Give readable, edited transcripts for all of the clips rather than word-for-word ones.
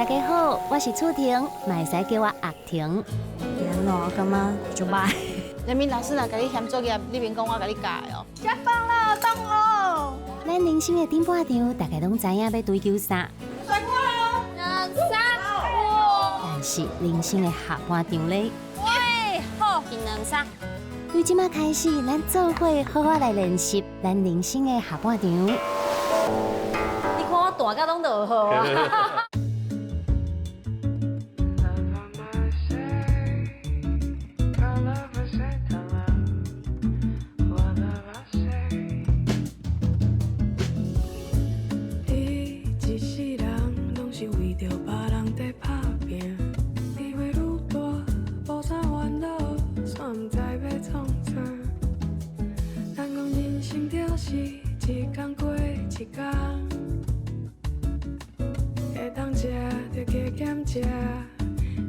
大家好，我是楚婷，卖使叫我阿婷。安怎感觉就歹？人民老师若甲你嫌作业，你免讲我甲你教的哦。吃饭了，等我。咱人生的顶半场，大家拢知影要追求啥？甩锅喽！但是人生的下半场咧，喂，好，技能啥？对即马开始，咱做伙好好来练习咱人生的下半场。你看我大甲拢落好啊！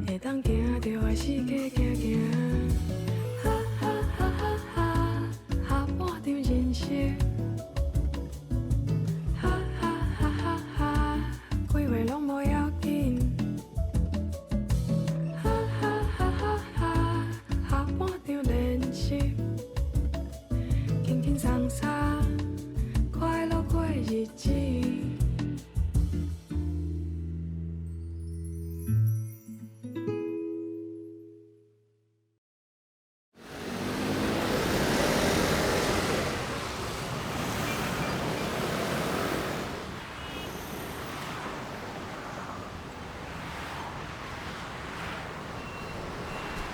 会当行着爱世界行行，哈哈哈哈哈，下半场人生，哈哈哈哈哈，几岁拢无要紧，哈哈哈哈哈，下半场练习，轻轻松松，快乐过日子。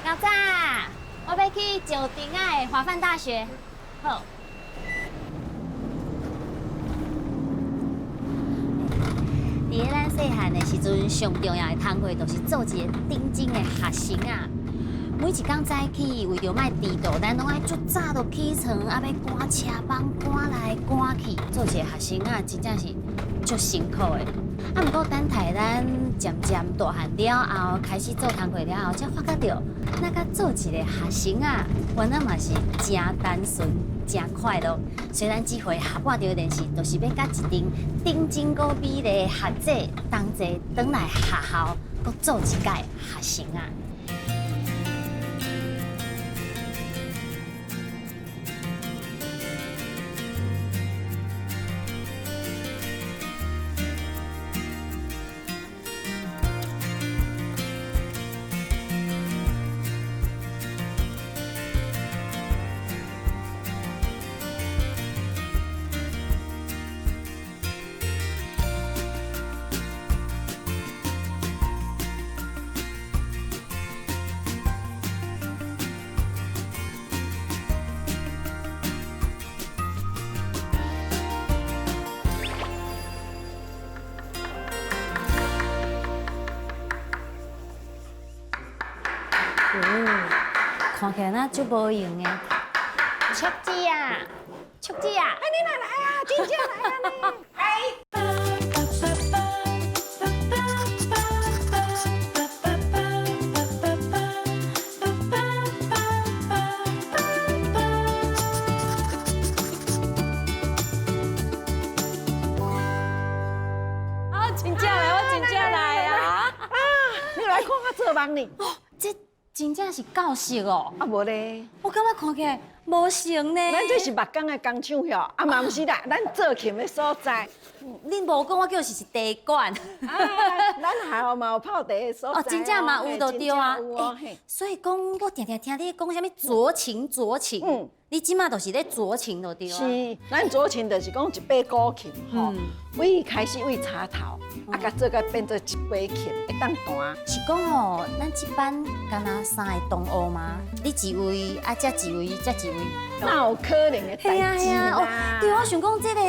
老早，我要去九鼎的华范大学。好。伫咱细汉的时阵，上重要的工课就是做一个顶尖的学生啊。每一天早起，为着卖迟到，咱拢爱足早就起床，啊要赶车帮赶来赶去，做一个学生啊，真正是足辛苦的。啊，不过等待咱渐渐大汉了后，开始做工课了后，才发觉到，那甲做一个学生啊，原来嘛是真单纯、真快乐。虽然这回下半场练习，就是要甲一顶顶尖高美的学姐同齐转来学校，搁做一届学生啊。看起来那足无用的。竹子啊，竹子啊！哎，你哪来啊？真正来啊你！啊，真正来，我真正来啊！你来看我做梦呢？这真正是教室哦。啊无咧，我感觉看起来无成呢。咱这是目光的工厂哟，啊嘛毋是啦，咱做琴的所在。恁无讲，我叫是茶馆。咱学校嘛有泡茶的所在。哦，真正嘛有就对啊。嘿，所以讲，我常常听你讲啥物酌情酌情。嗯。你即马就是咧酌情就对啊。是，咱酌情就是讲一把古琴吼，为开始为插头，啊，甲做甲变做一把琴，会当弹。是讲哦，咱这班敢若3个同学吗？你一位，啊，这一位，这一位。哪有可能的代志哦，啦？对，我想讲这个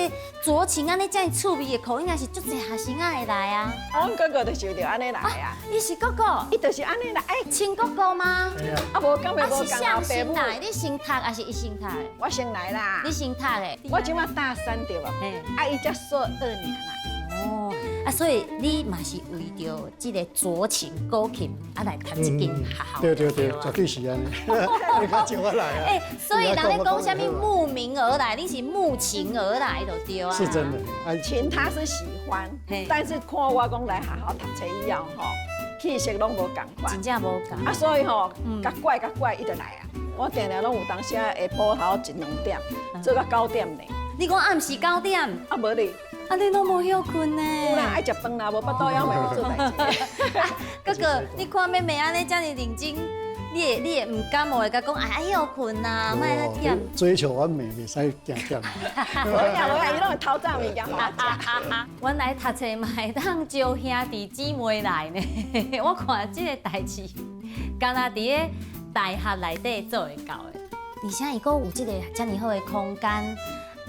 酌情安尼这样趣味的课，应该是足侪学生仔会来啊。阮哥哥就是着安尼来啊，你是哥哥？伊就是安尼来。亲哥哥吗？啊，无敢袂无是共谁先老爸母。来？你先读还是伊先读的？我先来啦。你先读的。我即马大3对吧？啊，伊才硕2年啦。哦，啊，所以你嘛是为着这个酌情古琴啊来读这间学校。对，绝对是安尼。你较招我来啊！哎，所以人咧讲啥物慕名而来，你是慕情而来就对啊。是真的，琴他是喜款嘿，但是看我讲来学校读册以后吼，气色拢无共款真。正无共。啊，所以吼，甲怪，伊就来啊。我定定拢有当时啊下晡头1、2点，做到9点呢。你讲暗时9点，啊，无你，啊你拢无休困呢？有啦，爱食饭啦，无巴肚枵袂做代志。哥哥，你看妹妹安尼遮尔认真，你会唔感冒会甲讲哎休困呐，莫来点。追求完美，袂使定点。无呀，伊拢会偷早物件互我食。原来读册嘛会当招兄弟姊妹来呢。我看这个代志，敢若伫个大学内底做会到的。而且伊阁有这个遮尔好的空间，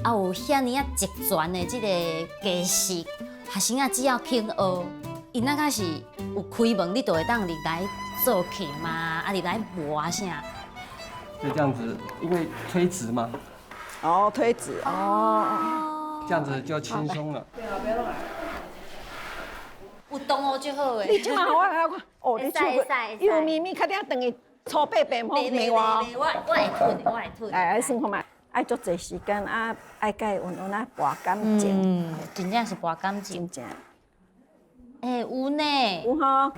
啊有遐尼啊集全的这个技术，学生啊只要肯学，因那个是有开门，你就会当入来做琴嘛，啊入来磨啊啥。就这样子，因为推直嘛，哦，推子哦，这样子就轻松了。有同学就好诶。你即马我来看，哦，你手伊有咪咪，较点等于粗白白好美哇。我会吞，我会吞。来算看觅，爱足侪时间啊，爱甲伊运啊拔感情，真正是拔感情。真正诶，有呢。有吼。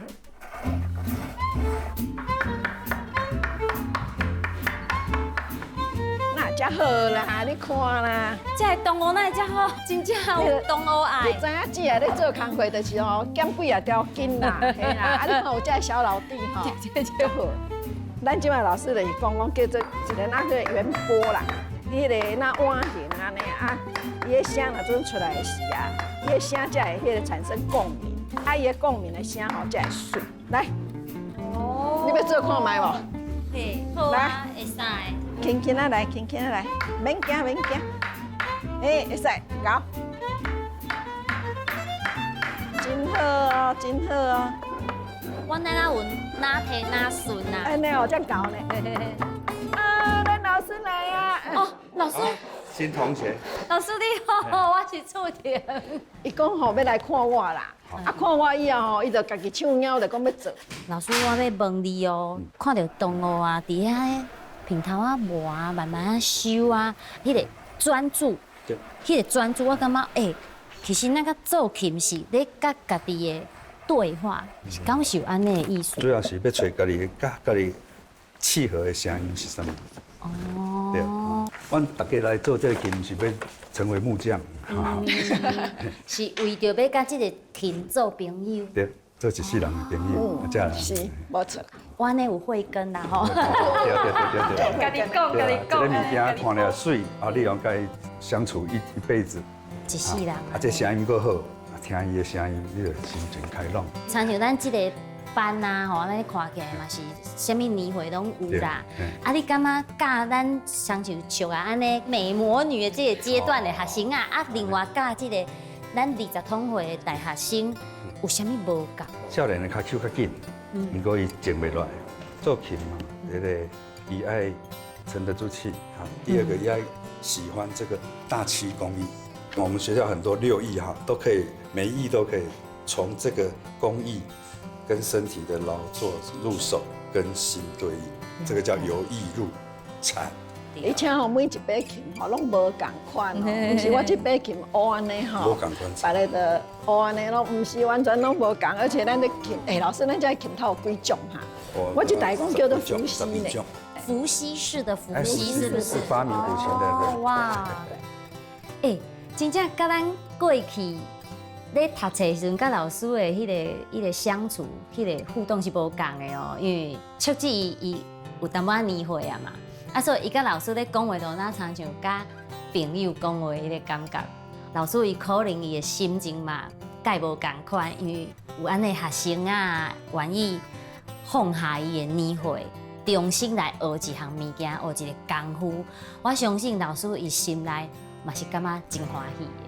那遮好啦，你看啦。这个同学哪会遮好？真正有同学爱你。知影姊啊，你做工课就是吼，减几啊条筋啦，嘿啦，啊你看有遮小老弟吼，足好。咱即摆老师就是讲叫做一个那个圆波啦，迄个那碗形安尼啊，伊个声若准出来的时啊，伊个声才会迄个产生共鸣，啊伊个共鸣的声吼才会顺。来，哦你要做看觅无？嘿，好啊，会使。轻轻啊来，轻轻啊来，免惊免惊，哎，会使，搞，真好哦，真好哦。我那个有哪提哪顺啊。安尼哦，这样搞呢。啊，咱老师来啊！哦，老师，新同学，老师你好，我是楚婷。伊讲吼要来看我啦，啊看我以后吼，伊就家己唱鸟就讲要做。老师，我要问你哦，看到同学啊，伫遐平头啊磨啊，慢慢啊修啊，迄个专注，迄个专注，我感觉其实那个做琴是咧甲家己的对话，是敢是有安尼的意思？主要是要找家己甲家己契合的声音是什么？哦。对，阮大家来做这个琴是要成为木匠，是为着要甲即个琴做朋友。对，做一世人的朋友，这样。是，无错。我安尼有慧根啦吼。对。甲你讲，甲你这个物件看了水，啊，你用甲伊相处一辈子，一世人。啊，这声音够好，听伊的声音，你就心情开朗。参像咱即个班啊，吼，咱看起来嘛是啥物年会拢有啦。啊，你感觉教咱像像安尼美魔女的这个阶段的学生啊，啊，另外教即个咱20通岁的大学生，有啥物无共？少年的脚手较紧，不过伊静袂落来。做琴嘛，第一个伊爱沉得住气啊，第二个也要喜欢这个大漆工艺。我们学校很多6艺哈，都可以每一艺都可以从这个工艺跟身体的劳作入手，跟心对应，这个叫由艺入禅。而且吼，每一把琴吼拢无共款哦，毋是我这把琴学安尼吼，无共款别个的学安尼拢毋是完全拢无共，而且咱的琴，老师，咱这琴头有几种哈？我这台讲叫做伏羲呢，伏羲式的伏羲是不是？是发明古琴的。哇，真正甲咱过去咧读册时阵，甲老师的迄个相处，迄个互动是无共的哦。因为确实伊有淡薄仔年岁啊嘛，啊所以伊甲老师咧讲话都那常像甲朋友讲话迄个感觉。老师伊可能伊的心情嘛，介无共款，因为有安尼学生啊，愿意放下伊的年岁。重新来学一项物件，学一个功夫，我相信老师伊心内嘛是感觉真欢喜的。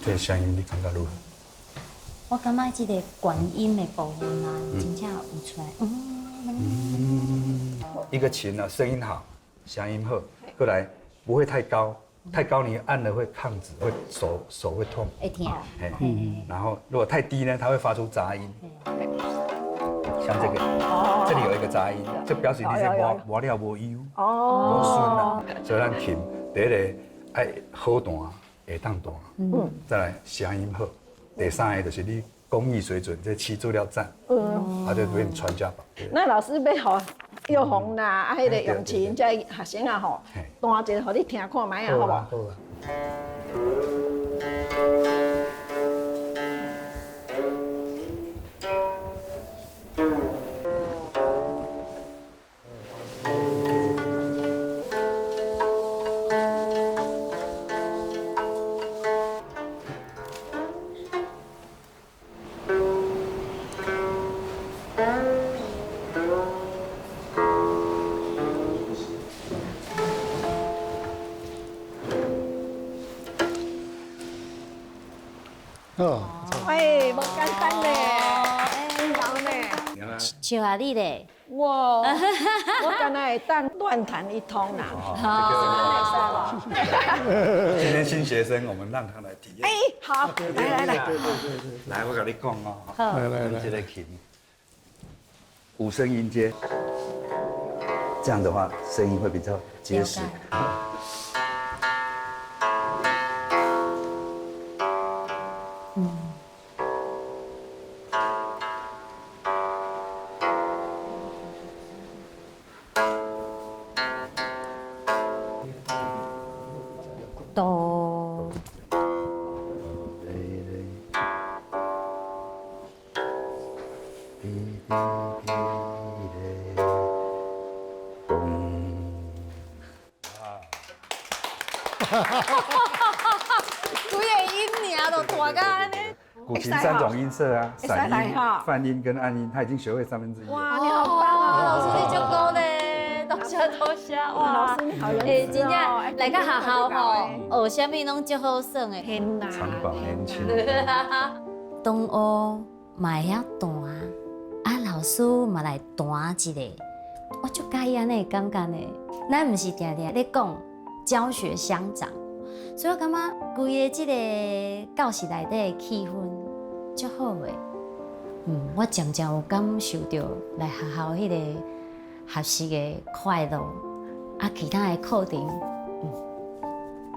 这声音你感觉如何？我感觉这个管音的部分啊，真正有出来。一个琴呢，声音好，响音好，过来不会太高。太高你按了会抗指，会手会痛，会痛。然后如果太低呢，它会发出杂音。像这个，这里有一个杂音，就表示你这磨了无油，无顺啊。所以咱琴第一个爱好弹，会当弹，再来声音好，第三个就是你工艺水准，这起做了赞，啊，就给你传家宝。那老师要好又红啦，啊，迄个用琴，这学生啊吼，弹一个，互你听看卖啊，好无？好啊。哦，喂，无简单嘞，真好呢。笑啊你咧，哇，我敢若会当乱弹一通啦。今天新学生，我们让他来体验。哎，好，来，来，我跟你讲哦，来，这个琴五声音阶，这样的话声音会比较结实。哆，几个音尔都弹到安尼。古琴3种音色啊，会使散音来哈、泛音跟暗音，他已经学会1/3了。哇，你好棒啊！老师你足高咧，多谢哇！老师你好认真哦真正来到学校吼，学啥物拢足好耍的。天哪！长保年轻。同学嘛会晓弹，啊老师嘛来弹一个，我足介意安尼感觉呢。咱毋是定定咧讲教学相长，所以我感觉规个即个教室内底的气氛足好诶。我渐渐有感受到来学校迄个学习的快乐，啊其他的课程，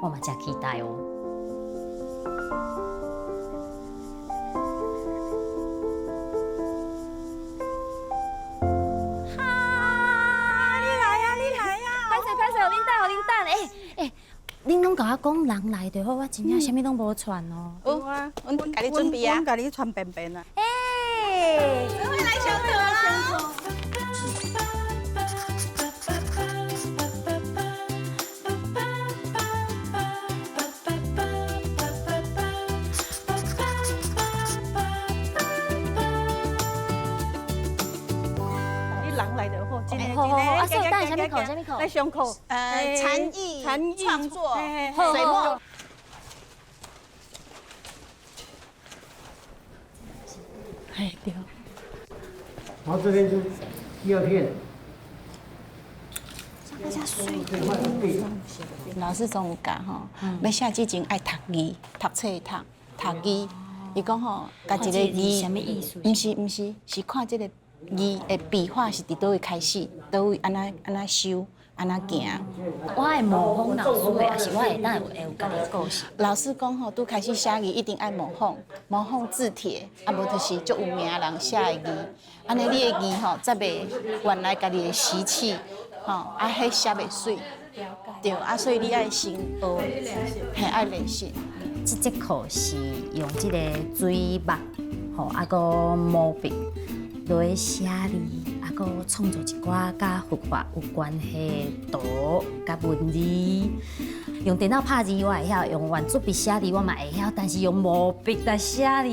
我嘛真期待哦。恁拢甲我讲人来就好，我真正啥物拢无传哦。有啊，阮甲你准备啊，阮甲你传便便啊。哎，我来上课啦。你人来就好，真的。好，啊，所以等下啥物课？啥物课？来上课。禅意创作水墨。哎，对。然后这边就第2片。老师总有教吼，要写之前爱读字、读册读字。伊讲吼，家一个字，什么意思？毋是，是看这个字的笔画是伫倒位开始，倒位安那修，安那行。我会模仿老师的，还是我会当会有家己故事？老师讲吼，拄开始写字一定爱模仿字帖，啊无就是足有名人写的字，安尼你的字吼，才袂原来家己的习气，吼，啊迄写袂水，对，啊所以你爱先学，嘿爱练习。这节课是用这个水墨，吼，啊个毛笔来写字，啊个创作一寡甲绘画有关系的图甲文字。用电脑拍字我会晓，用圆珠笔写字我嘛会晓，但是用毛笔来写字，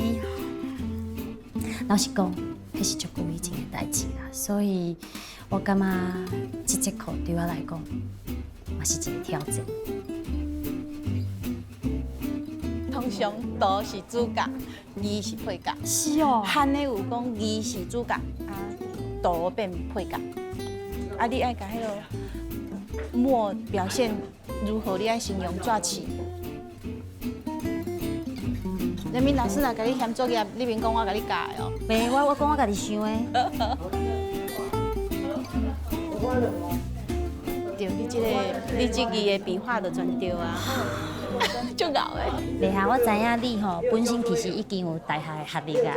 老实讲，迄是足久以前的代志啦。所以我感觉这节课对我来讲，嘛是一个挑战。通常图是主角，字是配角。是哦。汉的有讲字是主角，啊，图变配角。啊，你爱甲迄个墨表现如何？你爱形容抓起。人民老师若甲你嫌作业，你免讲我甲你教的哦。袂，我讲我家己想的。对，你这个的笔画就全对啊，足牛的。袂下，我知影你吼本身其实已经有大学的学历啊，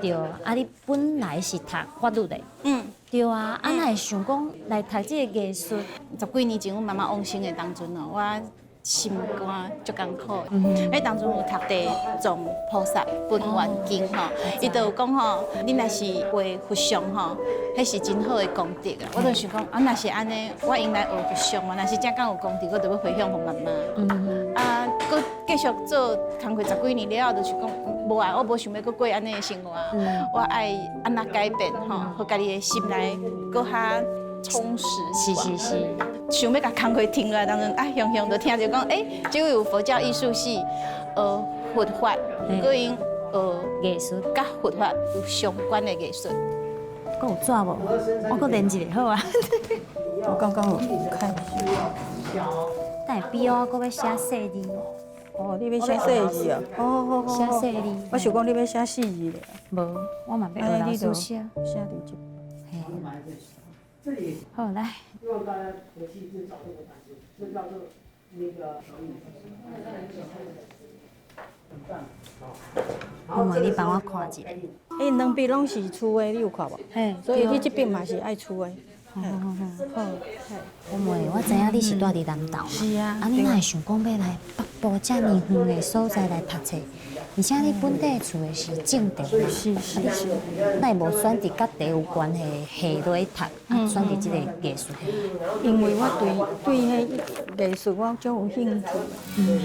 对，啊你本来是读法律的，对啊，啊哪会想讲来读这个艺术？十几年前，我妈妈往生的当阵哦，我心肝足艰苦的。迄当阵有读地藏菩萨本愿经吼，伊就有讲吼，你若是为佛像吼，迄是真好的功德啊。我就想讲，啊若是安尼，我用来学佛像嘛，若是真敢有功德，我就要回向给妈妈。啊，搁继续做工课10几年了后，就是讲无啊，我无想要搁过安尼的生活，我爱安那改变吼，互家己的心内搁较充实。是。想要甲工课停落来，当中啊，雄雄就听着讲，这位有佛教艺术系，佛法，搁因艺术，甲佛法有相关的艺术。搁有纸无？我搁练一个好啊。我刚刚有看。但是比我搁要写细字。哦，你要写细字啊？好。写细字。我想讲你要写细字咧。无，我嘛要学老师写。写字就。好，来。希望大家回去就找这个感觉，这叫做那个。我问你帮我看一下。两边拢是厝的，你有看无？嘿，所以你这边嘛是爱厝的。好。我问，我知影你是住伫南投嘛？是啊。啊，你哪会想讲要来北部遮尔远的所在来读册？而且你本地厝的是正定嘛？是。那无选择甲地有关系系落去读，选择这个艺术系？因为我对迄艺术我足有兴趣，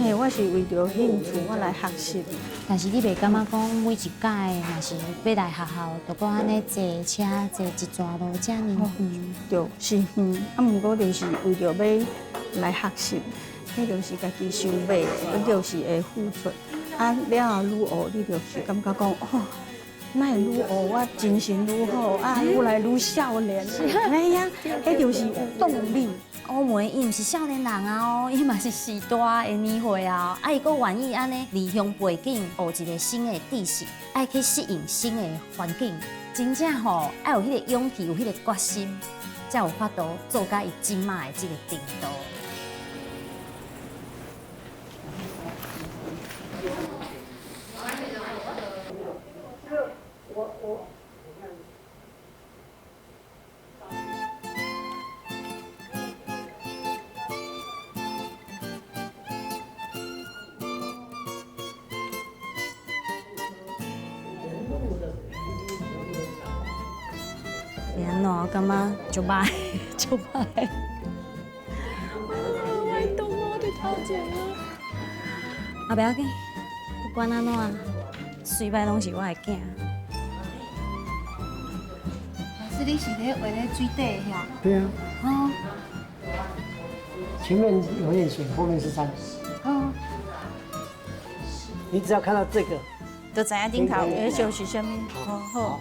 嘿，我是为着兴趣我来学习。但是你袂感觉讲每一届若是要来学校，就讲安尼坐车坐一段路遮尔远？对，是远，啊，毋过就是为着要来学习，迄就是家己想买，迄就是会付出。啊，了后愈学，你就是感觉讲，哦，哪会愈学我精神愈好，啊，愈来愈少年。哎呀，迄就是有动力。我问伊毋是少年人啊，伊嘛是时代的年岁啊，伊阁愿意安尼离乡背景，学一个新的知识，爱去适应新的环境，真正吼爱有迄个勇气，有迄个决心，才有法度做到伊今麦的这个程度。安怎？我感觉就歹，就歹。我懂我的条件了。啊，不要紧，不管安怎，随摆拢是我的囝。老师，你是咧画咧水底遐？对啊，哦前面有点水，后面是山。哦，你只要看到这个，就知影顶头迄就是啥物？好。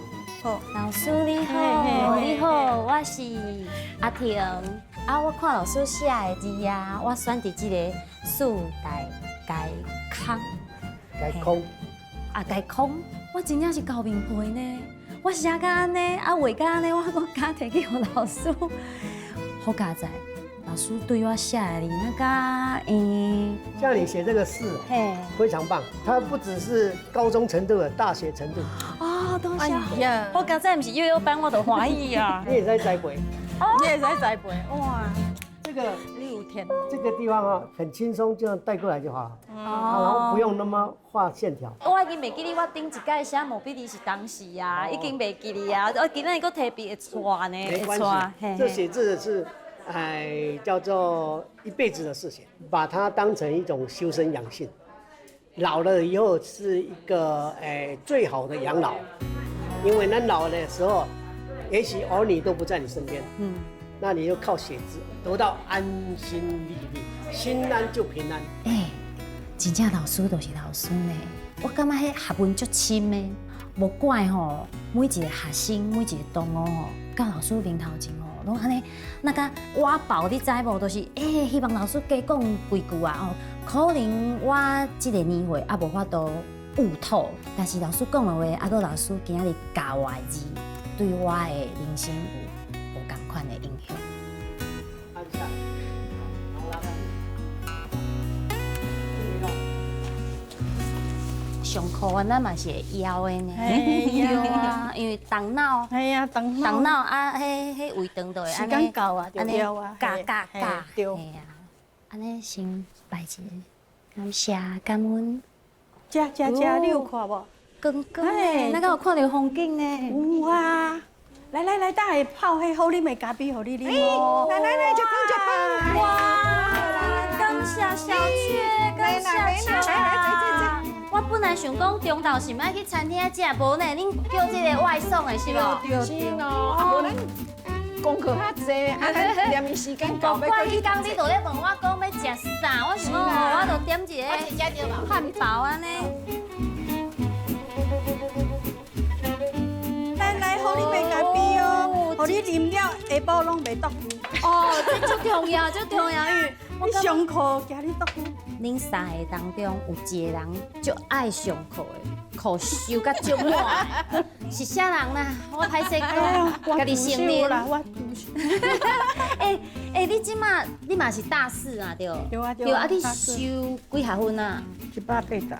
老师你好，你好，我是阿婷。啊，我看老师写的字啊，我选择这个树代改空。改空。啊，改空，我真正是高明配呢。我写甲安尼，啊画甲安尼，我敢摕去互老师，好佳哉。老师对我写的那个像你写这个诗，嘿，非常棒。它不只是高中程度的，大学程度。哦，多谢。呀，我刚才不是幼幼班，我都欢喜啊。你也在栽培。你也在栽培，哇，这个你有天。这个地方啊，很轻松，这样带过来就好了。然后不用那么画线条。我已经袂记你，我顶一届写毛笔字是当时啊，已经袂记你啊。我今仔日搁提笔会错呢，没关系，这写字是，叫做一辈子的事情，把它当成一种修身养性。老了以后是一个最好的养老，因为咱老的时候，也许儿女都不在你身边，那你就靠写字得到安心立命，心安就平安。真正老师就是老师呢，我感觉迄学问足深的，无怪吼，每一个学生，每一个同学吼，到老师面头前吼，拢安尼，那个我报你知无？就是希望老师加讲几句啊哦，可能我这个年岁也无法度悟透。但是老师讲的话，还佫老师今日教我的字，对我的人生有同款的影响。上课咱嘛是会枵的呢，对啊，因为动脑，哎呀，动动脑啊，迄胃肠就会时安尼间到啊，就了啊，嘎嘿嘿嘎嘎，对。嘿啊，安尼先拜一个，感谢感恩，食，你有看无？光光嘿的，那个有看到风景呢。有啊。来，等下泡迄好啉的咖啡，互你啉哦。来，就饭。哇，感谢小雀，感谢小雀。我本来想讲中昼是毋爱去餐厅食，无呢，恁叫这个外送的是无？是咯，啊，无咱功课较济，啊，咱念的时间到，我迄工你就咧问我讲要食啥，我想讲我就点一个汉堡安尼。来，好啉的咖啡哦，互你啉了下晡拢袂毒气。哦，这足重要，足重要，因为你上课惊你毒气。恁三个当中有一个人就爱上课的，课修甲足满的，是啥人啦？我歹势讲，家己承认啦，我你即马你嘛是大四啊，对？对啊，你修几学分啊180。 180，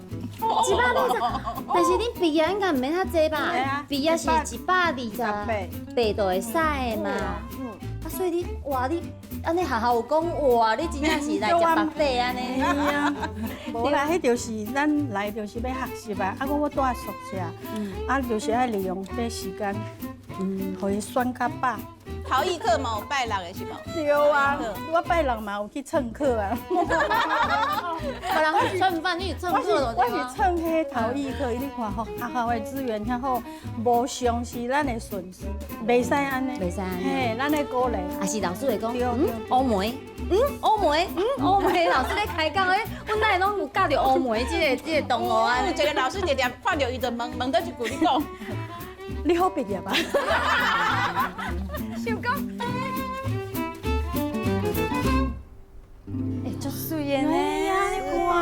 但是恁毕业应该唔免遐济吧？毕业是128就会使的嘛。啊，所以你哇，你安尼学校有讲哇，你真正是来食白底安尼。啊，无啦，迄就是咱来就是要学习啊。啊，我住在宿舍，啊，就是爱利用这时间，互伊选较饱。陶艺课嘛，有拜六的是无？对啊，我拜六嘛有去蹭课啊。别人去蹭饭，你去蹭课就我对啊。是蹭迄陶艺课，你看吼，学校的资源较好，无伤是咱的损失，袂使安尼。袂使安尼嘿，咱的鼓励。还是老师会讲，对乌梅，乌梅，乌梅，老师咧开讲诶，阮哪会拢有教着乌梅这个动物啊？有一个老师直直看到伊就问倒一句，你讲，你好毕业吧？想讲，足水的呢。哎呀，你看，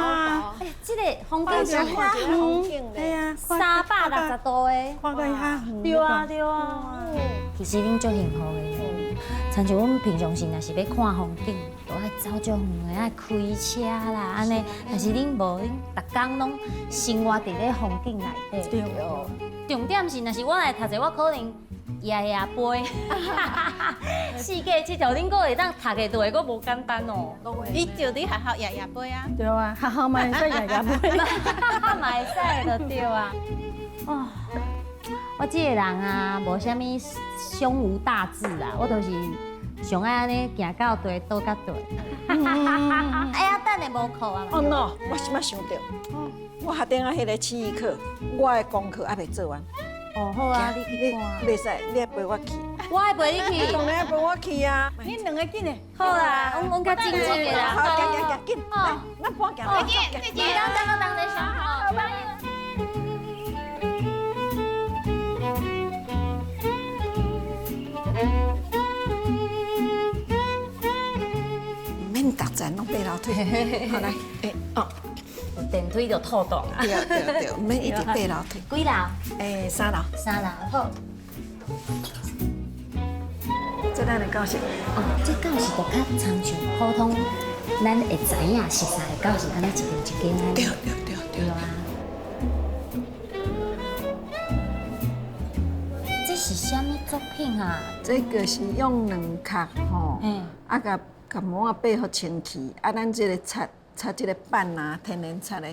这个风景是风景哎呀360度的。看到遐远。对啊，对啊。其实恁足幸福的，亲像阮平常时若是要看风景，都爱走足远的，爱开车啦安尼。但是恁无，恁逐工拢生活伫咧风景内底。对。重点是，若是我来读者，我可能夜背。世界这条恁个会当读的，就会阁无简单哦。伊就伫学校夜背啊。对啊，学校嘛会使夜背。嘛会使就对啊。哦，我这个人啊，无啥物胸无大志啊，我都是上爱安尼行到地倒到地。哎呀，等下无课啊。哦 no， 我即摆想到，我下顶啊迄个试艺课，我的功课还未做完。哦，好啊，你去看。袂使，你来陪我去。我会陪你去。当然要陪我去啊！恁两个紧的。好啦，阮较静静的啦。好，行，紧，来，咱搬行，来，你当在想好。免踏站拢爬楼梯。好来，电梯就透动啊。对，免一直爬楼梯。几楼？3楼。3楼，好。这咱的教室。哦，这教室就较参像普通，咱会知影熟悉的教室，安尼一间一间安尼。对啊。这是啥物作品啊？这个是用两壳吼，啊，甲膜背好清气，啊，咱这个擦这个板啊，天然擦的，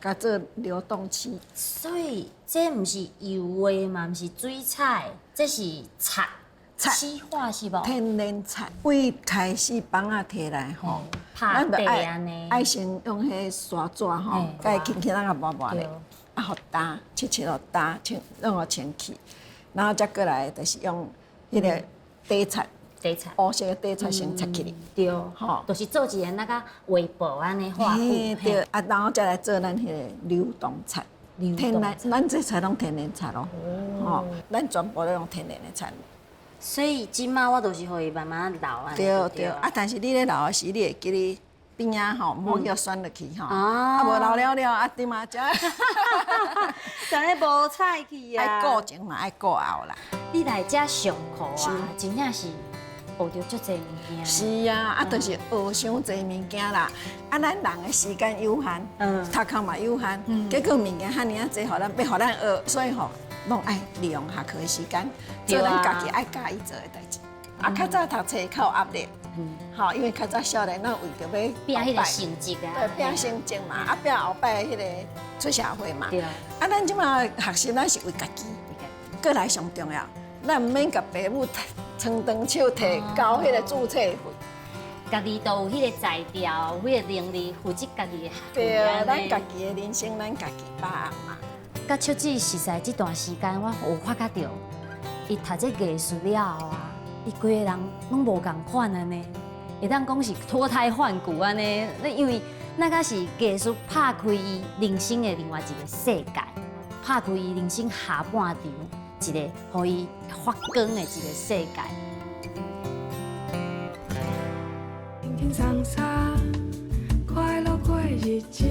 甲做流动器。所以这毋是油的嘛，毋是水彩，这是擦漆画是无？天然擦，为开始帮啊摕来吼，拍地安尼，爱先用迄砂纸吼，甲伊轻轻啊磨磨咧，啊，互打，切互打，让互清气，然后再过来就是用迄个底擦。底擦，乌色的底擦先擦起哩，对，吼，就是做一个那个画布安尼画布，对，啊，然后再来做咱迄个流动擦，天然，咱这擦拢天然擦咯，吼，咱全部都用天然的擦。所以即马我就是互伊慢慢留安尼。对，啊，但是你咧留的时，你会记你边啊吼，唔好叫酸落去吼，啊无老了了啊对嘛，食但系无菜去爱顾前嘛爱顾后啦。你来遮上课是啊，真正是学着足侪物件。是啊，啊，就是学伤侪物件啦。啊，咱人的时间有限，读课嘛有限，结果物件遐尔啊侪，互咱要互咱学，所以吼，拢爱利用下课的时间，做咱家己爱介意做的代志。啊，较早读册较有压力，吼，因为较早少年，咱为着要拼迄个成绩啊，对，拼成绩嘛，啊，拼后摆迄个出社会嘛。对。啊，咱即马学习，咱是为家己，过来上重要，咱毋免甲爸母撑长手摕交迄个注册费。家己都有迄个才调，有迄个能力负责家己的学对啊，咱家己。己的人生，咱家己把握嘛。甲秋子实在这段时间，我有发觉到，伊读这艺术了后啊，伊规个人拢无共款安尼，会当讲是脱胎换骨安尼。那因为那个是艺术拍开伊人生的另外一个世界，拍开伊人生下半场一个互伊发光的一个世界。轻轻松松，快乐过日子。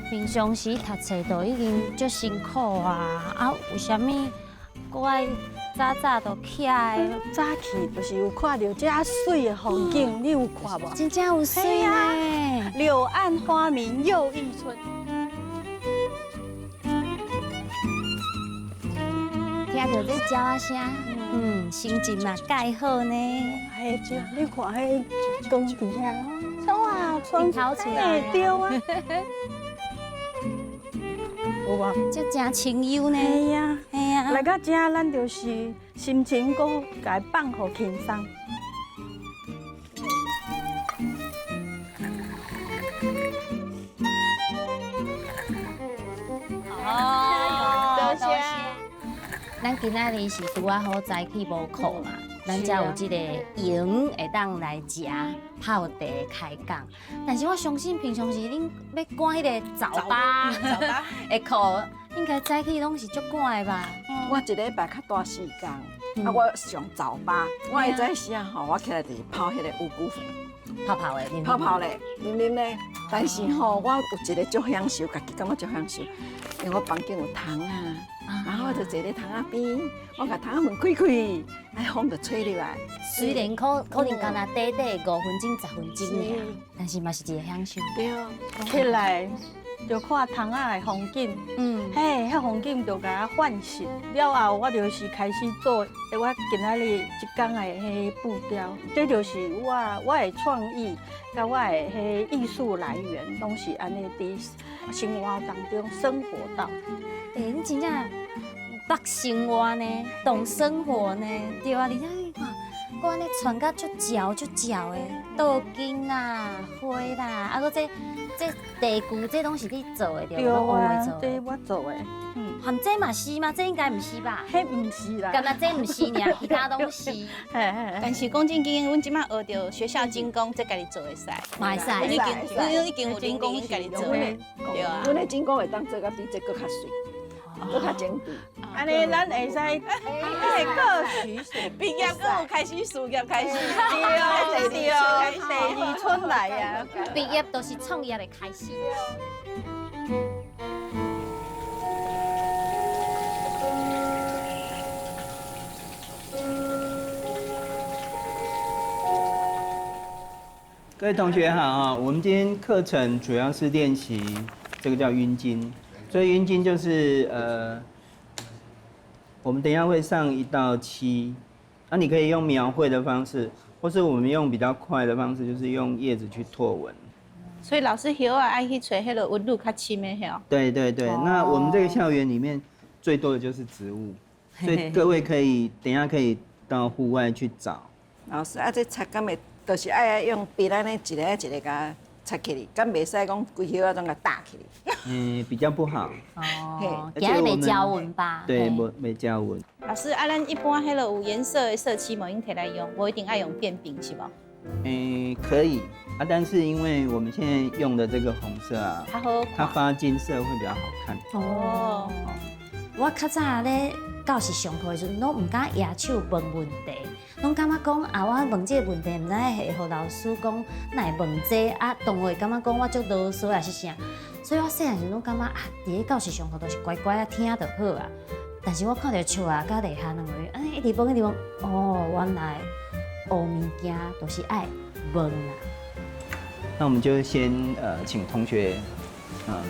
平常时读册都已经足辛苦啊，啊，为什么搁爱早早就起来？早起就是有看到遮水的风景，你有看无？真正有水呢！柳暗花明又一村。听到这鸟仔声，心情嘛介好呢。哎，这你看迄光底下，哇，窗头出来对啊。有无？这真清幽呢。嘿呀，嘿呀。来到遮，咱就是心情搁家放互轻松。哦，多谢。咱今仔日是拄啊好早起无课嘛，咱才有即个营会当来食泡茶开讲。但是我相信平常时恁要赶迄个早八的课，应该早起拢是足赶的吧？我一礼拜较大时间，啊，我上早八，我会早时啊吼，我起来就是泡迄个五谷粉，泡的，泡咧，啉咧。但是吼，我有一个足享受，家己感觉足享受，因为我房间有窗啊。然后我就坐在窗仔边，我把窗仔门开开，哎，风就吹入来。虽然可能干那短短5分钟、10分钟尔，但是嘛是一个享受。对，起来就看窗仔的风景，嘿，迄风景就甲我唤醒。了后，我就是开始做我今仔日一天的迄步调，这就是我的创意，甲我的迄艺术来源，拢是安尼伫生活当中生活到。你真正捌生活呢，懂生活呢，对啊！而且你看，我安尼穿甲足潮的，倒茎啦、花啦，啊，搁这地具，这拢是你做的，对对我啊，做的。这我做的。含这嘛是吗？这应该唔是吧？迄唔是啦，干那这唔是尔，其他拢是。但是讲正经，阮即摆学着学校精工，这家己做会使，嘛会使。阮已经有能力家己做的，对啊。阮的精工会当做甲比这搁较水，搁较精致。安尼咱会使各取所毕业搁有开始事业开始，对，第二春来啊，毕业都是创业的开始。各位同学好啊！我们今天课程主要是练习这个叫晕筋，所以晕筋就是我们等一下会上1到7，那你可以用描绘的方式，或是我们用比较快的方式，就是用叶子去拓纹。所以老师叶啊爱去找迄个纹路较深的叶。对对对，那我们这个校园里面最多的就是植物，所以各位可以等一下可以到户外去找。老师啊，这插竿的，就是爱用笔安尼一个一个甲插起哩，敢袂使讲规叶啊种甲搭起哩。比较不好。哦，今日袂交纹吧？对，没交纹。老师啊，咱一般迄个有颜色的色漆无用摕来用，无一定爱用变饼是无？可以啊，但是因为我们现在用的这个红色啊，它发金色会比较好看。哦，我较早咧教室上课的时阵，拢唔敢举手问问题，拢感觉讲啊，我问这个问题，唔知会互老师讲哪会问这啊，同学感觉讲我足啰嗦还是啥，所以我细汉时拢感觉啊，伫咧教室上课都是乖乖啊听就好啊。但是我看到树啊，甲丽夏两个人，一直问一直问，哦，原来学物件都是爱问啦。那我们就先请同学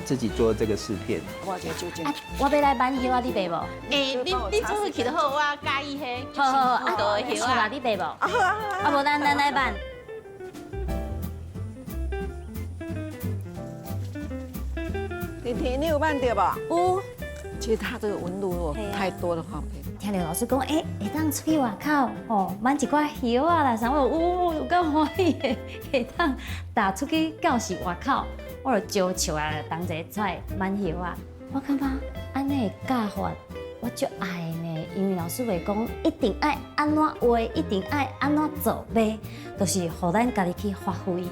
自己做这个试片。我这就这。我要来挽叶啊，你背无？你做去就好，我介意迄。好好啊，树树啊，你背无？好啊。啊，无咱来挽。婷婷，你有办对吧？有。其实它这个纹路如果太多的话，听到老师讲，会当出去外口，哦，挽一寡叶啊啦，啥物有够欢喜的，会当踏出去教室外口，我就招树啊，同齐出来挽叶啊。我感觉安尼的教法，我足爱呢，因为老师会讲一定爱安怎画，一定爱安怎做呗，就是互咱家己去发挥。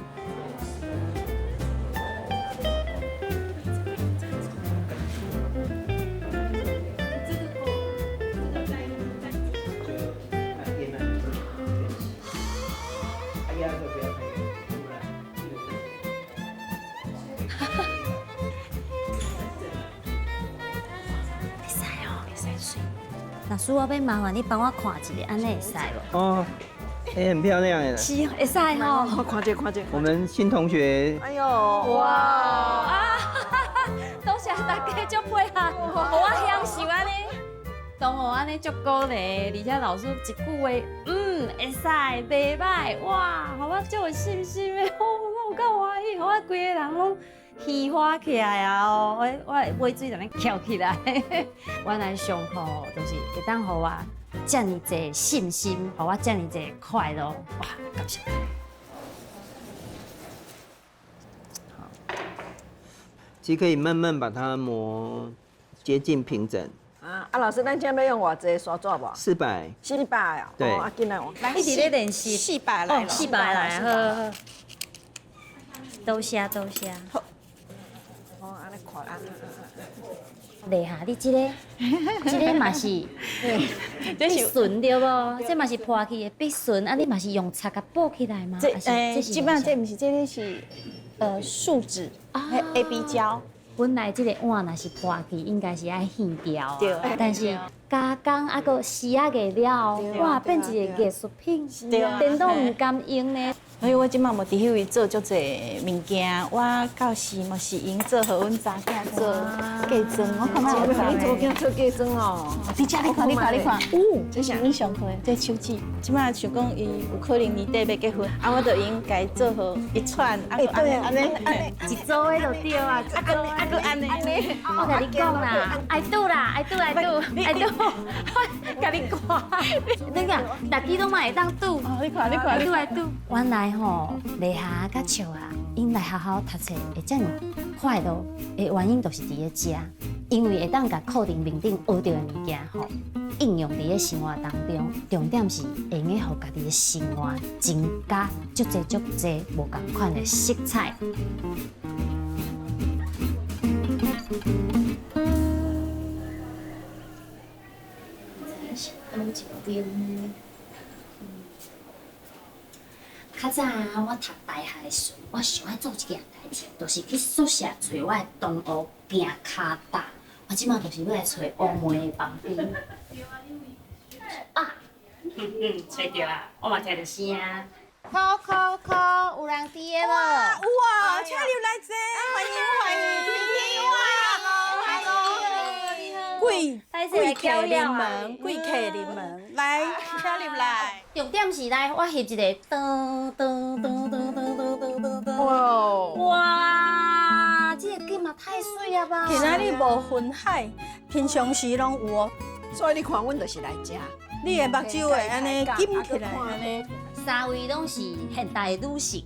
老师，我要麻烦你帮我看一下，安尼会使无？哦，很漂亮哎。是，会使吼。看这看这。我们新同学。哎呦，哇！啊，多谢大家足配合，互我享受安尼。同学安尼足鼓励，而且老师一句话，会使，袂歹，哇，互我足有信心的，我有够欢喜，互我规个人拢。喜欢起来啊！哦，我尾水在那翘起来。我来上课就是会当互我这么侪信心，互我这么侪快乐，哇！感谢。好，其实可以慢慢把它磨接近平整。啊，老师，咱今要用偌济刷纸无？400。400啊！对。啊，进来我。一直咧练习。400来了。400来，好。多谢。好。丽夏，你这个嘛是必顺对不？这嘛是破去的必顺，啊，你嘛是用擦甲补起来吗？基本上这不是，这个是树脂，AB 胶。本来这个碗若是破去，应该是爱掀掉，对。但是加工啊个洗啊个了，哇，变一个艺术品，电动唔甘用呢。所以我即马无伫迄位做足侪物件，我到时嘛是用做互阮查囝做嫁妆，我看到你做囝做嫁妆哦。你遮你看，这是你上课的这手指，即马想讲伊有可能年底要结婚，啊，我就用家做好一串，啊，安尼，一组的就对啊，啊个安尼，我甲你讲啦，爱赌啦，爱赌，甲你讲，你看，大家拢嘛会当赌，你看，爱赌，原来吼，丽夏甲笑啊，因来学校读册会这么快乐的原因，就是伫咧遮，因为会当甲课程面顶学到的物件吼，应用伫咧生活当中，重点是会用互家己的生活增加足侪无共款的色彩。较早我读大学的时，我想要做一件代志，就是去宿舍找我的同学行骹踏。我即马就是要来找乌梅的旁边。啊，找到啊！我嘛听到声。有人伫的无？哇，请你来坐，欢迎，贵客临门，来，请你来。重点是来，我翕一个哇，这个景嘛太水了吧！今仔日无分海，平常时拢有哦。所以你看，阮就是来食。你的目睭会安尼紧起来，安尼。三位拢是现代的女性，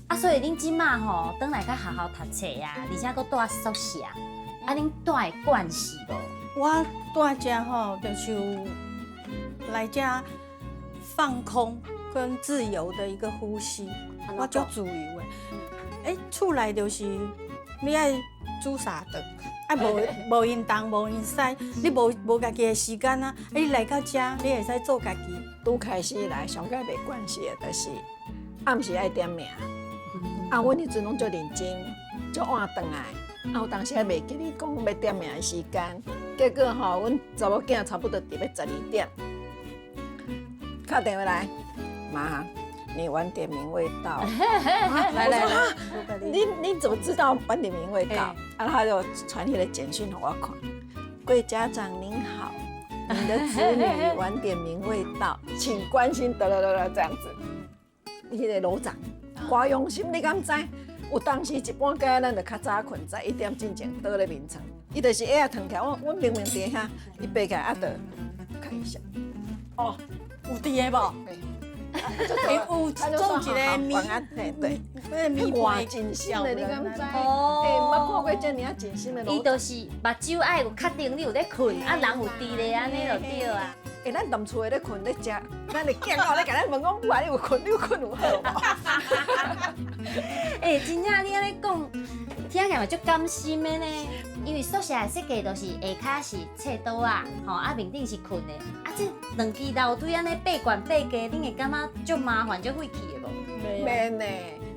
啊，所以恁即马吼，转来甲学校读册啊，而且佫住宿舍，啊，恁住的惯势无？我住遮吼，就是来遮放空，跟自由的一个呼吸，我就自由的。厝内就是你爱煮三顿，无运动无运使，你无家己的时间啊，你来到遮，你会使做家己。拄开始来上界袂惯势的，就是暗时爱点名。阮迄阵拢足认真，足晚转来。有当时还袂记你讲要点名的时间，结果阮查某囝差不多伫要12点，打电话来，妈，你晚点名未到。来，你怎么知道晚点名未到？他就传迄个简讯给我看，贵家长您好，你的子女晚点名未到，请关心这样子。迄个楼长，花用心，你敢知？有当时一般间咱就较早困，在1点进前倒咧眠床，伊就是下啊躺起来，我明明伫遐，伊爬起来啊就看一下，哦，有伫个无？有做一个咪，对，咪哇，真心的，你敢知？捌看过这尔真心的楼长。伊就是目睭爱有确定你有咧困，人有伫咧安尼就对啊。咱当厝的咧困咧食，咱的囝仔咧甲咱问讲，母啊，你有困有好无？真正你安尼讲，听起来嘛足甘心的呢。因为宿舍的设计就是下骹是册桌啊，面顶是困的。这两支楼梯安尼爬悬爬低，恁会感觉足麻烦足费气的无？免呢，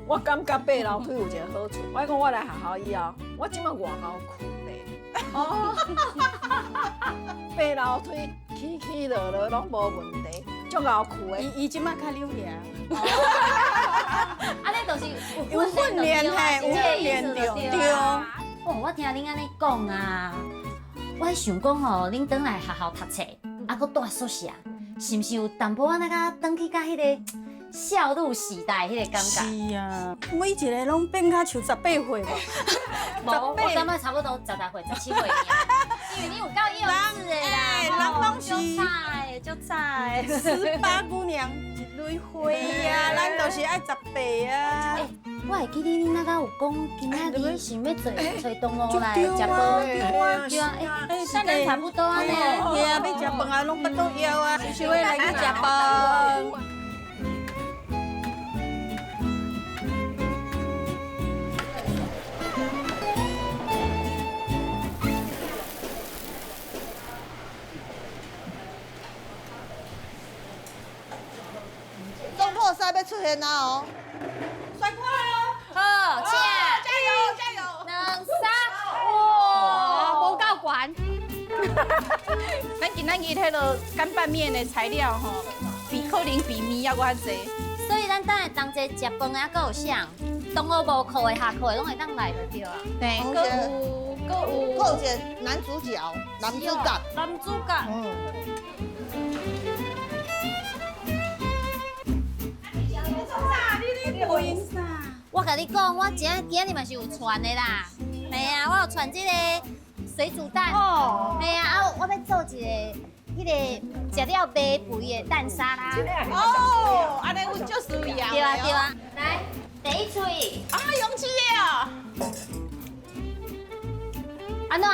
我感觉爬楼梯有一个好处，我讲我来学校以后，我即马外口困咧。爬楼梯起落落拢无问题，足够酷的。伊即马较溜尔。安尼就是有训练嘿，有训练对。我听恁安尼讲啊，我想讲恁转来学校读册，搁住宿舍，是毋是有淡薄仔那个转去甲迄个少女时代迄个感觉？是啊，每一个拢变甲像18岁无？无，我感觉差不多16岁、17岁尔。因为你有够幼稚的啦，人拢是足菜18姑娘一蕊花啊，咱都是爱18啊。我会记得你那个有讲，今仔日想要找同学来食饭，对啊，时间差不多啊呢。对啊，要食饭啊，拢巴肚枵啊，想要来去食饭。中破赛要出现啦哦！帅快哦！好，请加油！ 2、3，哇，无够悬。咱今仔日迄落干拌面的材料吼，可能比米还较济。所以咱等下同齐食饭啊，搁有啥？同学无课的、下课的拢会当来就对啊。对，够有一个男主角，男主角。男主角。我甲你讲，我今日嘛是有传的啦。系啊，我有传这个水煮蛋。哦。系啊，我要做一个迄个食了白肥的蛋沙拉。哦，安尼阮就需要。对啊对啊，来第一喙。啊，勇气哦。安怎？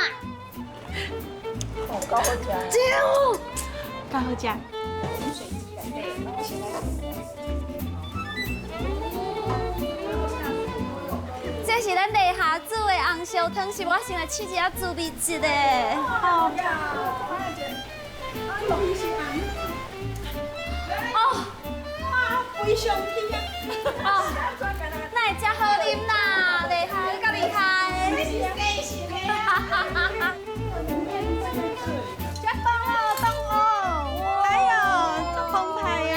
哦，够好食。酒。较好食。这是咱地下煮的红烧汤，是我先来试一下滋味一的。好呀，哦，非常甜啊！哦，那会真好啉啦，厉害，够厉害！哈哈哈哈！加冻哦，冻哦！哎呦，足澎湃呀！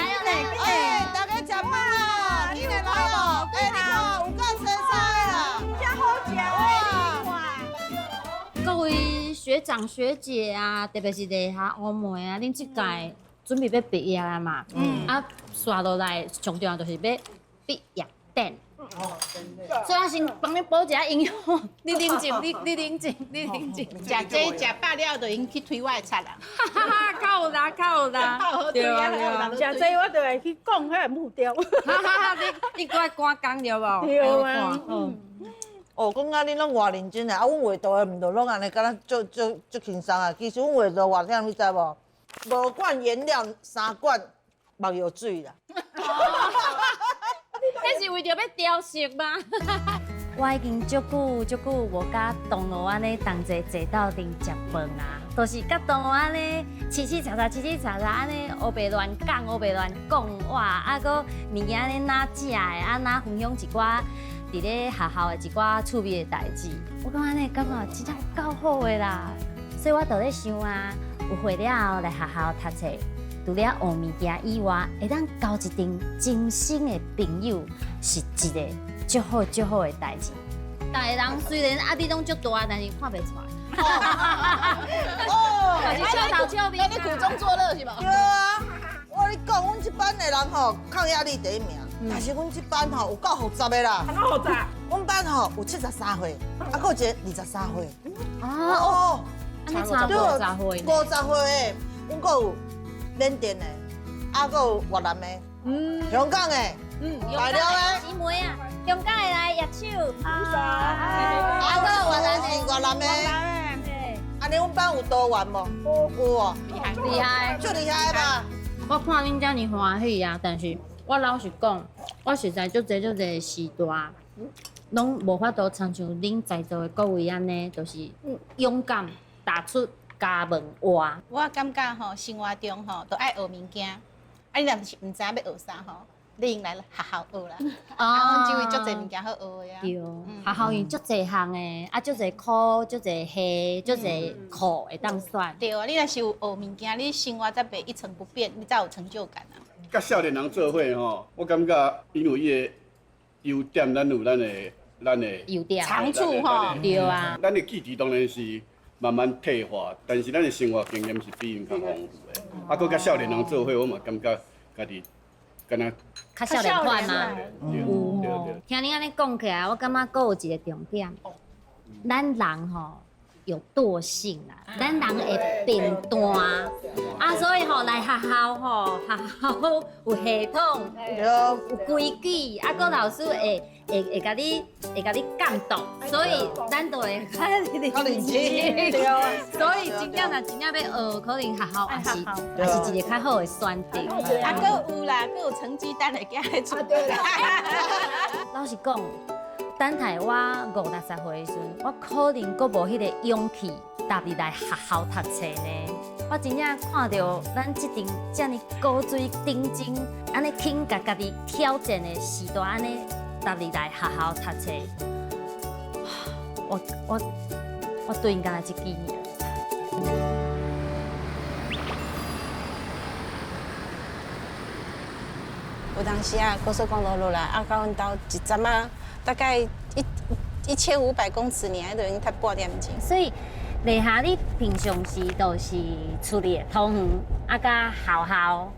哎，大家食饭啊！你来哦！哎，你看有够青菜啦，真好食哇！各位学长学姐啊，特别是地下乌妹啊，恁这届准备要毕业啦嘛？啊，刷落来上重要就是要毕业典。所以我先帮你补一下营养，你冷静，你冷静，你冷静。食这食饱了就用去推我的菜啦。哈哈，较有啦，较有啦。对啊对啊，食这我就会去讲迄个目标。哈哈哈，你赶快赶工对无？对啊。哦，讲啊，你拢偌认真啊！啊，阮画图的毋着拢安尼，敢若足轻松啊。其实阮画图偌忝，你知无？5罐颜料3罐目有水啦。那是为着要雕塑吗？我已经足久无甲同学安尼同齐坐到顶食饭啊，都是甲同学安尼七叉安尼黑白乱讲哇，啊个物件安尼哪食的，啊哪分享一寡伫咧学校的一寡趣味的代志，我感觉安尼感觉真正够好的啦，所以我就咧想啊，有会了后来学校读册。除了学物件以外，会当交一阵真心的朋友，是一个足好的代志。大个人虽然压力拢足大，但是看袂出来。就是笑头笑面，你苦中作乐是无？对啊，我跟你讲，阮这班的人吼，抗压力第一名。但是阮这班吼有够复杂的啦。哪复杂？阮班吼有73岁，啊，还有一个23岁。哦，安尼差不多50岁。50岁的，阮还有缅甸的，啊，还有越南的，香港的，大陆的，姊妹啊，香港的来握手，啊，还有越南的，安尼阮班有多元无？有哦，厉害，最厉害吧？我看恁遮尔欢喜啊，但是我老实讲，我实在足侪时段，拢无法度参像恁在座的各位安尼，就是勇敢踏出家门外。我感觉吼，生活中吼都爱学物件，啊，你若是唔知影要学啥吼，你用来学校学啦。啊，阮周围足侪物件好学的啊。对，学校有足侪项的，啊，足侪科、足侪系、足侪课会当选。对啊，你若是有学物件，你生活才袂一成不变，你才有成就感啊。甲少年人做伙吼，我感觉因为伊的优点，咱有咱的优点长处吼。对啊。咱的记忆当然是慢慢退化，但是咱的生活经验是比因较丰富的。啊，佮甲少年人做伙，我嘛感觉家己敢若较少年款嘛。有吼。听你安尼讲起来，我感觉佫有一个重点，咱人吼。有惰性啦，咱人会变单啊，所以吼来学校吼，学校有系统，有规矩，啊个老师会甲你监督，所以咱就会较认真，对啊。所以真正若真正要学，可能学校也是一个较好的选择。啊，佫有啦，佫有成绩单会寄来出。老实讲。等待我50-60岁的时阵，我可能佫无迄个勇气踏入来学校读册呢。我真正看到咱这阵这么高水顶尖，安尼肯甲家己挑战的时代，安尼踏入来学校读册，我对因干一支持。有当时啊，高速公路落来，啊，到阮兜一站啊。大概1500公尺，你还都已经才半点钟。所以，丽霞，你平常时都是处理通园啊，甲校校。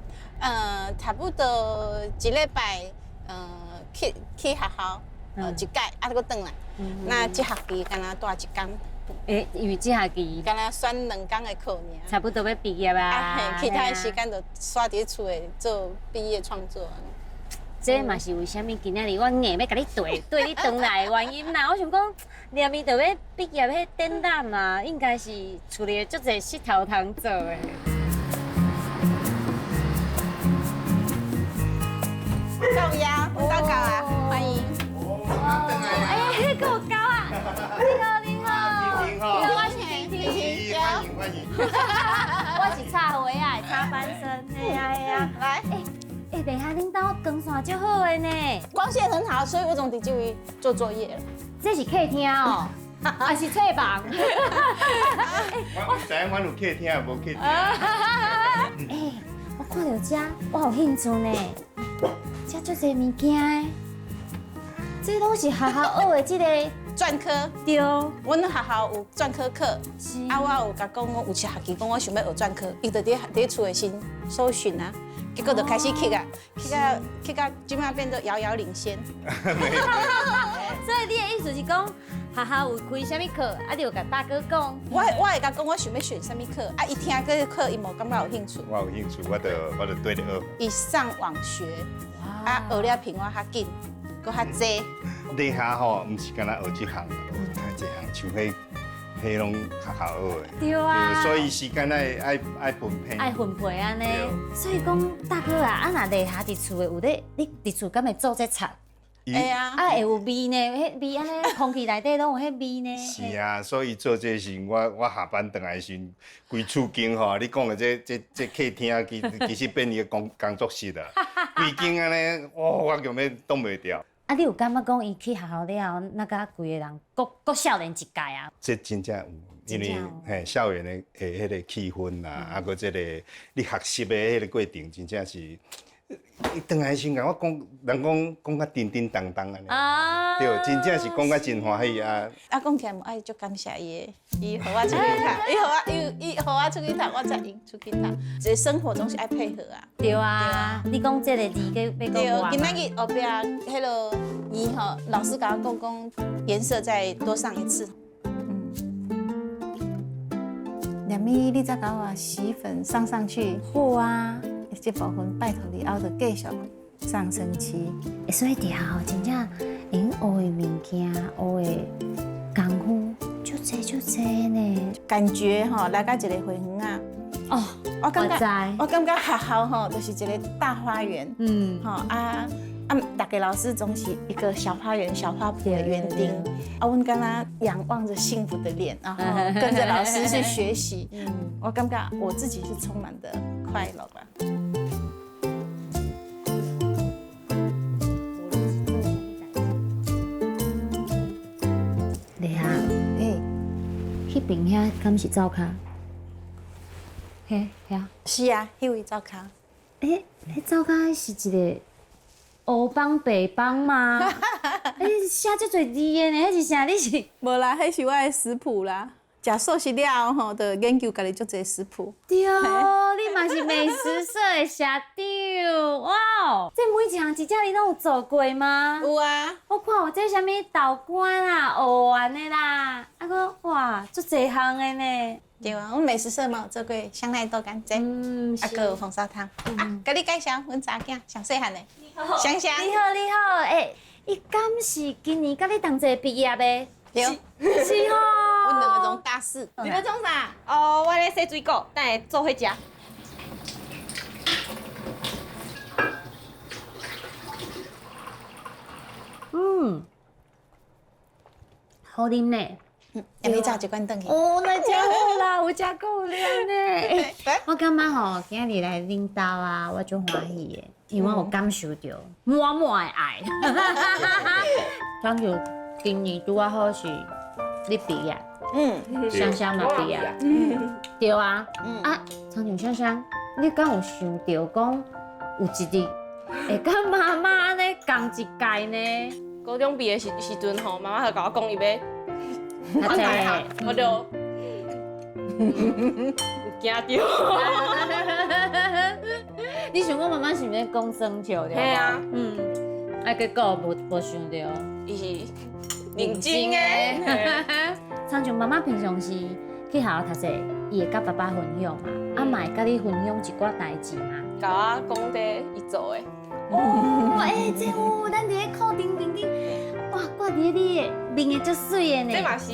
差不多一礼拜，去学校，一届，啊，搁转来。那这学期敢若带一天。因为这学期敢若选2天的课尔。差不多要毕业啊。其他的时间就刷伫厝诶做毕业创作。这嘛是为虾米今仔日我硬要甲你对你转来的原因啦。我想讲，念伊就要毕业迄展览嘛，应该是处理足侪事头通做的。狗呀，到狗啊，欢迎。哎，迄个狗啊！你好，我是婷，欢迎。我是插花啊，插翻身，嘿呀，来。等下恁兜光线就好的呢，光线很好，所以我总伫这位做作业了。这是客厅哦，还是册房？我唔知阮有客厅无客厅。我看到这，我有兴趣呢。这足侪物件的，这拢是学校学的这个专科。对，阮学校有专科课，啊，我有甲讲，我有一学期讲我想要学专科，伊就伫厝的先搜寻啊。结果就开始去啊，去到即摆变得遥遥领先。所以你的意思是讲，学校有开什么课，啊，你有甲大哥讲？我会甲讲我想要选什么课，啊，伊听这个课伊无感觉有兴趣。我有兴趣，我就对你学。伊上网学，啊，学了比我较紧，搁较济。你下吼，唔是干那学一项，学太济项，像迄迄拢学校学的。对啊所以时间爱分配。爱分配安尼。所以讲，大哥啊，若内下伫厝的有咧，你伫厝敢会做这菜？会啊，会有味呢，迄味安尼，空气内底拢有迄味呢。是啊，所以做这时我下班回来时，规厝间吼，你讲的这客厅其实变伊个工作室啦，规间安尼，我根本挡袂掉。啊，你有感觉讲伊去学校了后，那甲规个人搁少年一届啊？这真正有，因为校园的迄个气氛啦，啊，搁这个你学习的迄个过程，真正是。伊转来时甲我讲，人讲较叮叮当当安尼，对，真正是讲甲真欢喜啊！啊，讲起来我爱足感谢伊的，伊互我出去读，伊互我出去读，我才用出去读。这生活总是爱配合啊。对啊，你讲这个字要讲对，我今仔日后壁迄落伊吼，老师甲我讲颜色再多上一次。两米，你再甲我洗粉上去。好啊。这部分拜托你后就继续上升期。所以伫学校真正因学的物件、学的功夫，足济呢。感觉吼，来到一个花园啊，哦，我感觉学校吼就是一个大花园。吼大家老师总是一个小花园、小花圃的园丁。阮敢若仰望着幸福的脸，然后跟着老师去学习。我感觉我自己是充满的快乐吧。丽霞，迄边遐敢是灶骹？遐？是啊，迄位灶骹。迄灶骹是一个黑帮白帮吗？写足侪字的呢，迄是啥？你是？无啦，迄是我的食谱啦。食素食了后，就研究家己足侪食谱。对，你嘛是美食社的社长，哇！这每一项真正你拢有做过吗？有啊，我看有这啥物豆干啦、蚵丸的啦，啊个哇，足侪项的呢。对啊，阮美食社嘛有做过香奈豆干煎，啊个有红烧汤。甲你介绍，阮查囝上细汉的，香香。你好，伊敢是今年甲你同齐毕业的？对，是哦。阮两个从大四。你要创啥？哦，我咧洗水果，等下做伙食。好啉呢。下暝早一罐转去。哦，那真好啦，有食够凉呢。我感觉吼，今日来恁兜啊，我足欢喜的，因为我有感受到满满的爱。像就今年拄啊好是你毕业，香香嘛毕业，对啊，苍井香香，你敢有想到讲有一日会甲妈妈安尼共一届呢？高中毕业时阵吼，妈妈就甲我讲伊要。我就有惊到。你想讲妈妈是毋是讲生笑对？嘿啊，结果无想到，伊是认真的。参像妈妈平常时去学校读册，伊会甲爸爸分享嘛，嘛会甲你分享一寡代志嘛。甲我讲这伊做的。这有咱伫咧课顶面顶，哇，挂伫你的面会足水的呢。这嘛是，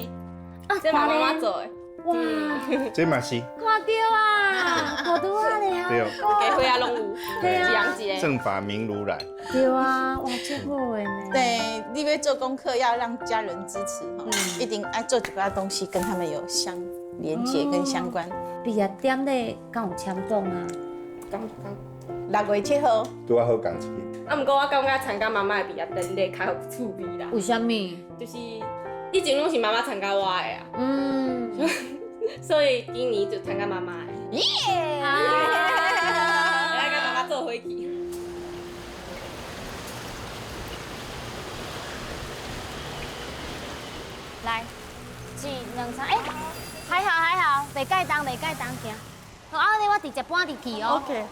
这嘛妈妈做的。哇，这嘛是。看到啊，好多啊咧啊。对。家伙啊拢有，一样一个。正法明如来。对啊，哇，足好的呢。对，你要做功课要让家人支持哈，一定爱做几个东西跟他们有相连接跟相关。毕业典礼敢有签讲啊？刚6月7号。拄啊好讲一个。不过我感觉参加妈妈的毕业典礼较有趣味啦。为什么？就是以前拢是妈妈参加我的啊。所以今年就参加妈妈的。耶！来跟妈妈做伙去。来，1、2、3，还好，袂盖动，行。好，安尼我直接搬入去哦。OK。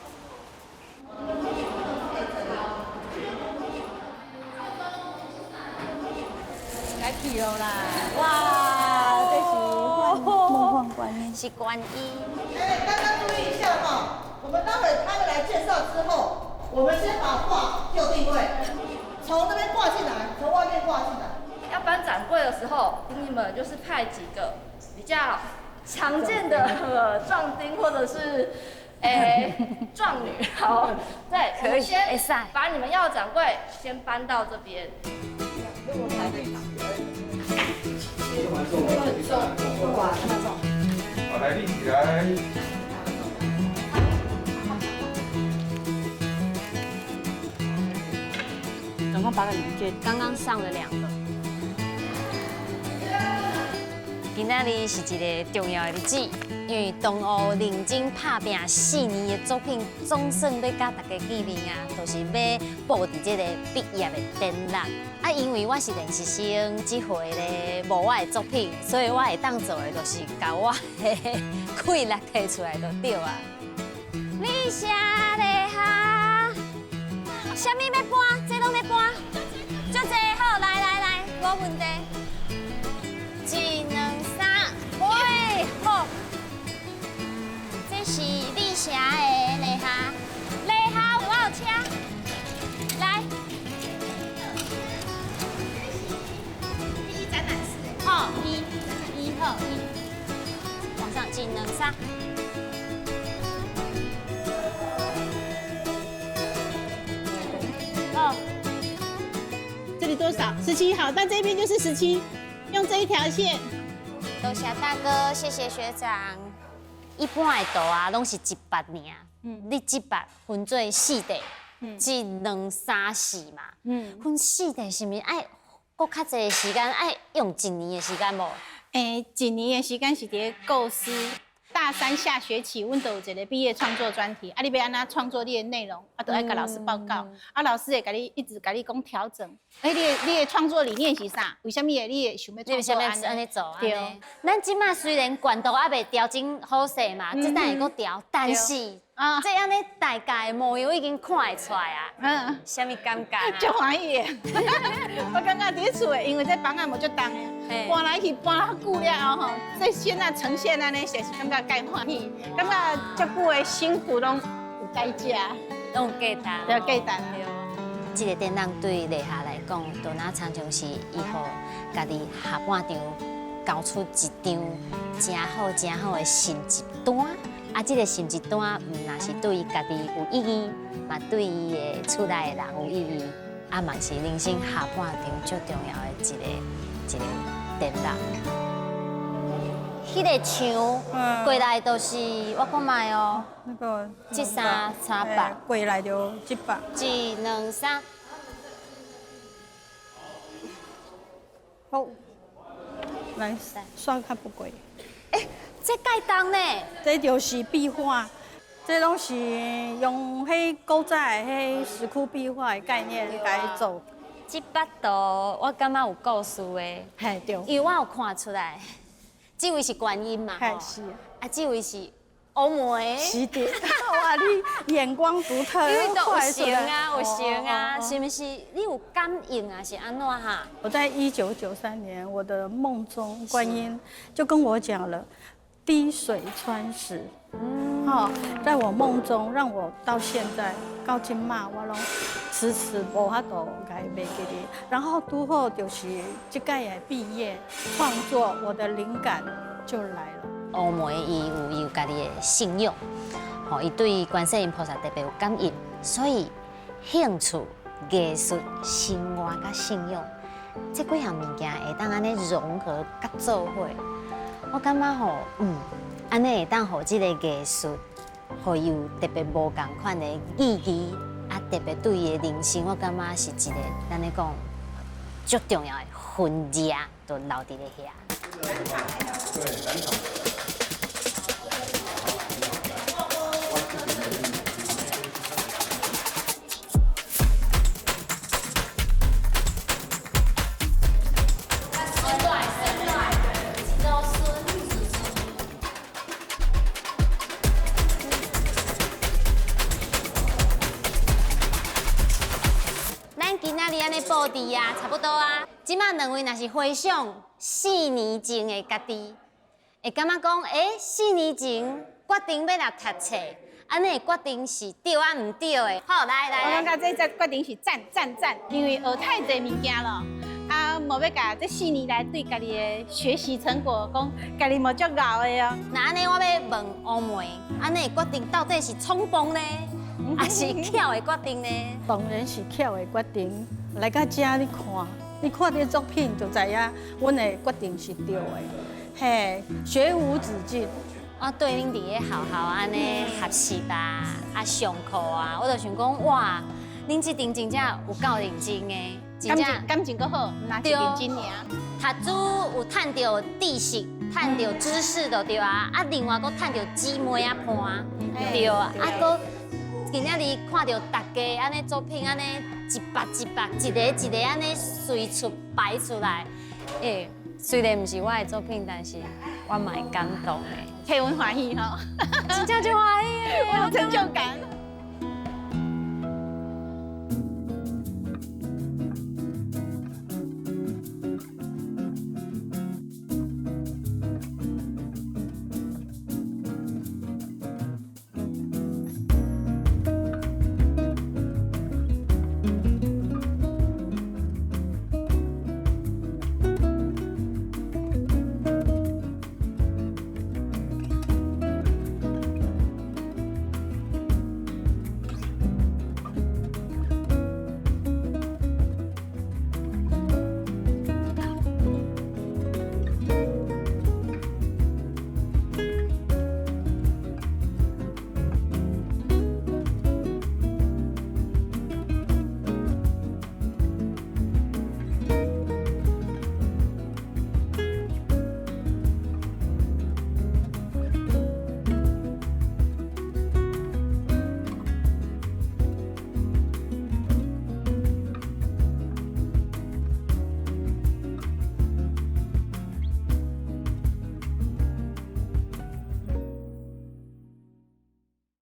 来去了啦！哇，这是梦幻观音，是观音。大家注意一下哈，我们待会他们来介绍之后，我们先把画就定位，从那边挂进来，从外面挂进来。要搬展柜的时候，你们就是派几个较常见的壮丁或者是壮女。好，对，可以，先把你们要的掌柜先搬到这边。好，来立起来。总共8个零件，刚刚上了2个。今仔日是一个重要的日子，因为同学认真打拼4年的作品，总算要甲大家见面啊，就是要布伫这个毕业的典礼。啊，因为我是练习生，这回咧无我的作品，所以我会当做的就是把我的快乐摕出来就对啊。你写的哈，啥物要搬？这拢要搬，足济好，来，无问题。1、2、3，喂，好。这是你写的礼哈，礼哈我有车，来。展览室。好，1号1，往上1、2、3。哦，这里多少？17，好，那这边就是17，用这一条线。多谢大哥，谢谢学长。一般的图啊，拢是100尔，你100分做4块，1、2、3、4嘛。分4块是毋是爱搁较济时间，爱用1年的时间无？1年的时间是伫构思。大3下学期，阮都有一个毕业创作专题，你要安怎创作你的内容，都要甲老师报告，老师会甲你一直甲你讲调整。你的创作理念是啥？为什么你会想要创作安尼做？对，咱即马虽然管道还未调整好势嘛，这等会搁调，但是这安尼大概模样已经看会出来啊。什么感觉啊？足欢喜的。我感觉伫厝的，因为这房间无足重的，搬来去搬较久了后吼，这现在呈现安尼，实是感觉介欢喜，感觉足久的辛苦拢有代价，拢有价值，对，价值。这个展览对丽霞来讲，就那常常是以后家己下半场交出一张真好的成绩单。啊，这个成绩单唔那是对伊家己有意义，嘛对伊的厝内的人有意义，啊，嘛是人生下半场最重要的一个展览。迄个墙过来都是我看卖哦，那个300，过来就100。1、2、3。好，来刷较不贵。这介重呢？这就是壁画，这拢是用迄古早的迄石窟壁画的概念来做。这幅图我感觉有故事的，嘿对，因为我有看出来，这位是观音嘛，是啊，这位是欧梅，是的，哇，你眼光独特，因为都有像啊，有像啊，是不是？你有感应啊，是安怎哈？我在1993年，我的梦中观音就跟我讲了。滴水穿石，在我梦中，让我到现在到今嘛，我拢迟无法度改袂记哩。然后拄好就是这届的毕业创作，我的灵感就来了。欧梅伊有家己的信仰，伊对观世音菩萨特别有感应，所以兴趣、艺术、生活甲信仰这几项物件会当安尼融合甲做伙。我感觉吼，安尼会当互这个艺术，互有特别无同款的意义，啊，特别对伊的人生，我感觉是一个咱咧讲最重要的分野，就留伫咧遐。布置啊，差不多啊。即马两位若是回想4年前的家己，会感觉讲，4年前决定要来读册，安尼决定是对啊唔对的。好，来。我感觉这决定是赞，因为学太侪物件了，啊，无要甲这4年来对家己的学习成果，讲家己无足熬的哦。那安尼我要问乌梅，安尼决定到底是冲动呢，还是巧的决定呢？当然是巧的决定。来到这你看这作品就知影，阮的决定是对的。嘿，学无止境。我对恁伫咧学校安尼学习啊，上课啊，我就想讲哇，恁这阵真正有够认真的，真正感情够好，哪是认真尔？读书有趁到知识，趁到知识就对啊，另外佫趁到姊妹啊伴，对啊，佫今仔日看到大家安尼作品安尼一百一个安尼随出摆出来，虽然不是我的作品，但是我蛮感动的，替阮欢喜吼，真正就欢喜，我有成就感。